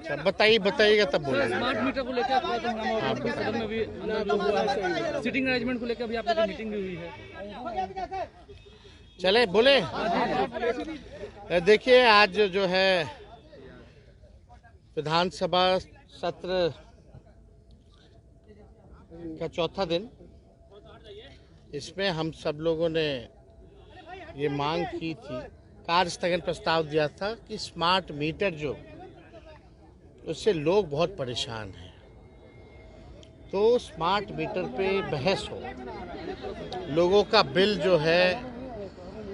अच्छा बताइएगा तब बोलेंगे। स्मार्ट मीटर को लेकर आपका हंगामा हो रहा है, सदन में भी जो हुआ है, सीटिंग अरेंजमेंट को लेकर भी आप लोग की मीटिंग भी हुई है। चले बोले। देखिए आज जो है विधानसभा सत्र का चौथा दिन, इसमें हम सब लोगों ने ये मांग की थी, कार्य स्थगन प्रस्ताव दिया था कि स्मार्ट मीटर जो उससे लोग बहुत परेशान हैं, तो स्मार्ट मीटर पे बहस हो। लोगों का बिल जो है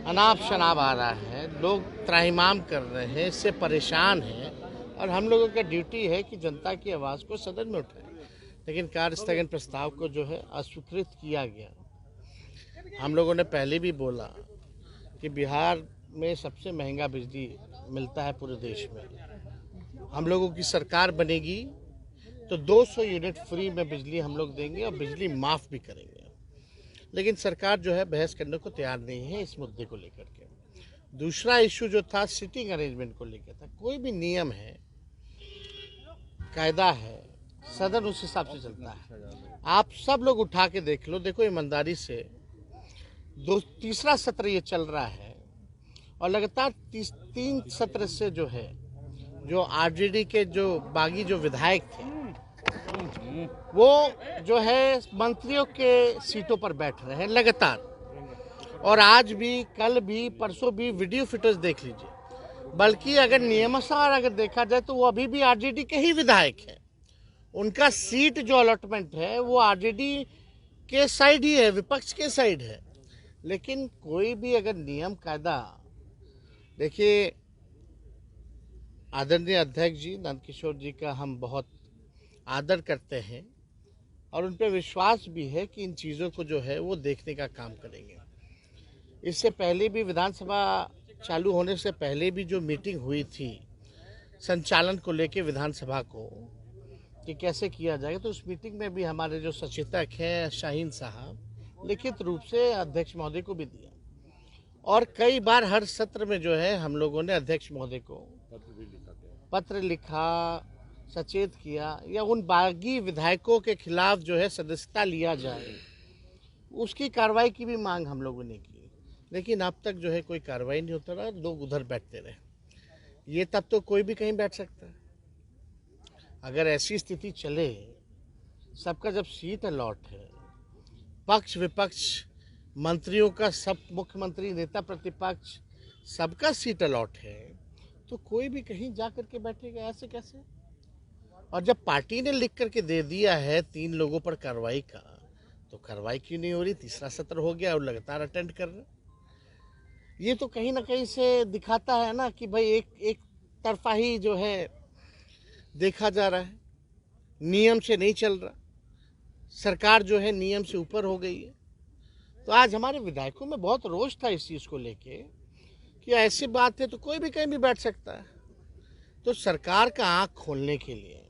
अनाप शनाप आ रहा है, लोग त्राहिमाम कर रहे हैं, इससे परेशान हैं और हम लोगों का ड्यूटी है कि जनता की आवाज़ को सदन में उठाएं। लेकिन कार्य स्थगन प्रस्ताव को जो है अस्वीकृत किया गया। हम लोगों ने पहले भी बोला कि बिहार में सबसे महंगा बिजली मिलता है पूरे देश में। हम लोगों की सरकार बनेगी तो 200 यूनिट फ्री में बिजली हम लोग देंगे और बिजली माफ़ भी करेंगे। लेकिन सरकार जो है बहस करने को तैयार नहीं है इस मुद्दे को लेकर के। दूसरा इशू जो था सीटिंग अरेंजमेंट को लेकर था। कोई भी नियम है, कायदा है, सदन उस हिसाब से चलता है। आप सब लोग उठा के देख लो, देखो ईमानदारी से तीसरा सत्र ये चल रहा है और लगातार 3 सत्र से जो है, जो आरजेडी के जो बागी जो विधायक थे वो जो है मंत्रियों के सीटों पर बैठ रहे हैं लगातार। और आज भी, कल भी, परसों भी वीडियो फुटेज देख लीजिए। बल्कि अगर नियमानुसार अगर देखा जाए तो वो अभी भी आरजेडी के ही विधायक हैं। उनका सीट जो अलॉटमेंट है वो आरजेडी के साइड ही है, विपक्ष के साइड है। लेकिन कोई भी अगर नियम कायदा, देखिए आदरणीय अध्यक्ष जी नंदकिशोर जी का हम बहुत आदर करते हैं और उन पर विश्वास भी है कि इन चीज़ों को जो है वो देखने का काम करेंगे। इससे पहले भी विधानसभा चालू होने से पहले भी जो मीटिंग हुई थी संचालन को लेके विधानसभा को कि कैसे किया जाएगा, तो उस मीटिंग में भी हमारे जो सचेतक हैं शाहीन साहब लिखित रूप से अध्यक्ष महोदय को भी दिया और कई बार हर सत्र में जो है हम लोगों ने अध्यक्ष महोदय को पत्र लिखा, सचेत किया या उन बागी विधायकों के खिलाफ जो है सदस्यता लिया जाए, उसकी कार्रवाई की भी मांग हम लोगों ने की। लेकिन अब तक जो है कोई कार्रवाई नहीं होता रहा, लोग उधर बैठते रहे। ये तब तो कोई भी कहीं बैठ सकता है। अगर ऐसी स्थिति चले, सबका जब सीट अलॉट है, पक्ष विपक्ष मंत्रियों का, सब मुख्यमंत्री, नेता प्रतिपक्ष सबका सीट अलॉट है, तो कोई भी कहीं जा करके बैठेगा? ऐसे कैसे? और जब पार्टी ने लिख करके दे दिया है 3 लोगों पर कार्रवाई का, तो कार्रवाई क्यों नहीं हो रही? तीसरा सत्र हो गया और लगातार अटेंड कर रहे। ये तो कहीं ना कहीं से दिखाता है ना कि भाई एक तरफा ही जो है देखा जा रहा है, नियम से नहीं चल रहा, सरकार जो है नियम से ऊपर हो गई है। तो आज हमारे विधायकों में बहुत रोष था इस चीज़ को लेके कि ऐसी बात है तो कोई भी कहीं भी बैठ सकता है। तो सरकार का आंख खोलने के लिए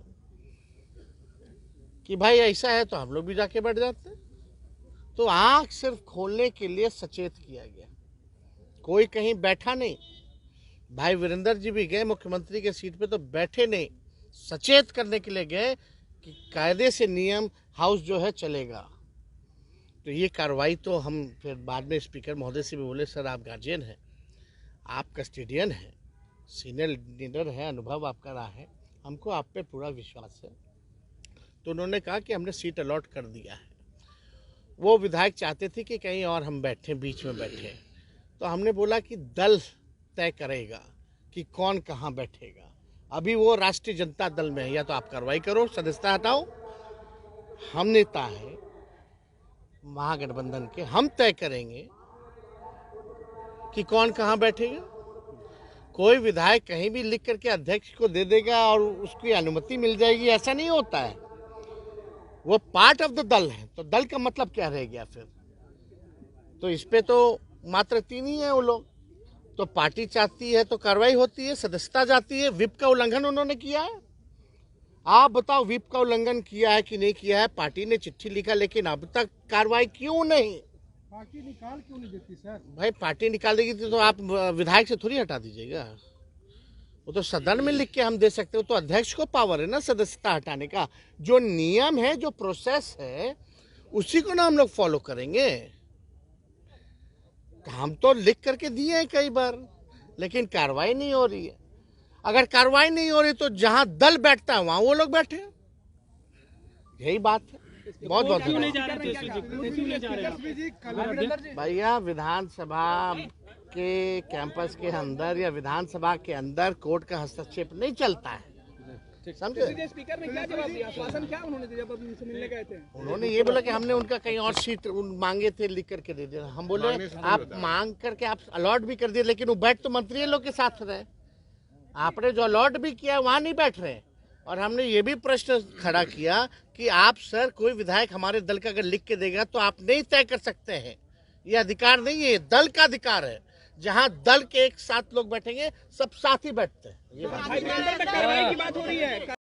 कि भाई ऐसा है तो हम लोग भी जाके बैठ जाते हैं, तो आंख सिर्फ खोलने के लिए सचेत किया गया। कोई कहीं बैठा नहीं। भाई वीरेंद्र जी भी गए मुख्यमंत्री के सीट पे, तो बैठे नहीं, सचेत करने के लिए गए कि कायदे से नियम हाउस जो है चलेगा। तो ये कार्रवाई तो हम फिर बाद में स्पीकर महोदय से भी बोले, सर आप गार्जियन हैं, आप कस्टोडियन हैं, सीनियर लीडर है, अनुभव आपका रहा है, हमको आप पे पूरा विश्वास है। तो उन्होंने कहा कि हमने सीट अलॉट कर दिया है। वो विधायक चाहते थे कि कहीं और हम बैठे, बीच में बैठे, तो हमने बोला कि दल तय करेगा कि कौन कहाँ बैठेगा। अभी वो राष्ट्रीय जनता दल में है, या तो आप कार्रवाई करो, सदस्यता हटाओ, हम नेता है महागठबंधन के, हम तय करेंगे कि कौन कहाँ बैठेगा। कोई विधायक कहीं भी लिख करके अध्यक्ष को दे देगा और उसकी अनुमति मिल जाएगी, ऐसा नहीं होता है। वो पार्ट ऑफ द दल है, तो दल का मतलब क्या रह गया फिर? तो इस पे तो मात्र 3 ही है वो लोग। तो पार्टी चाहती है तो कार्रवाई होती है, सदस्यता जाती है। विप का उल्लंघन उन्होंने किया है। आप बताओ विप का उल्लंघन किया है कि नहीं किया है? पार्टी ने चिट्ठी लिखा, लेकिन अब तक कार्रवाई क्यों नहीं? पार्टी निकाल क्यों नहीं देती सर? भाई पार्टी निकाल देगी तो आप विधायक से थोड़ी हटा दीजिएगा। वो तो सदन में लिख के हम दे सकते हो, तो अध्यक्ष को पावर है ना सदस्यता हटाने का। जो नियम है, जो प्रोसेस है, उसी को ना हम लोग फॉलो करेंगे। हम तो लिख करके दिए हैं कई बार, लेकिन कार्रवाई नहीं हो रही है। अगर कार्रवाई नहीं हो रही तो जहां दल बैठता है वहां वो लोग बैठे, यही बात है। बहुत बहुत भैया, विधानसभा के कैंपस के अंदर या विधानसभा के अंदर कोर्ट का हस्तक्षेप नहीं चलता है, समझे। स्पीकर ने क्या जवाब दिया, आश्वासन क्या उन्होंने दिया जब उनसे मिलने गए थे? उन्होंने ये बोला कि हमने उनका कहीं और सीट मांगे थे, लिख करके दे दिया। हम बोले आप मांग करके आप अलॉट भी कर दिए, लेकिन वो बैठ तो मंत्री लोग के साथ रहे। आपने जो अलॉट भी किया वहां नहीं बैठ रहे। और हमने ये भी प्रश्न खड़ा किया कि आप सर, कोई विधायक हमारे दल का अगर लिख के देगा तो आप नहीं तय कर सकते हैं, ये अधिकार नहीं है, दल का अधिकार है। जहां दल के एक साथ लोग बैठेंगे, सब साथ ही बैठते हैं। ये बात कार्रवाई की बात हो रही है।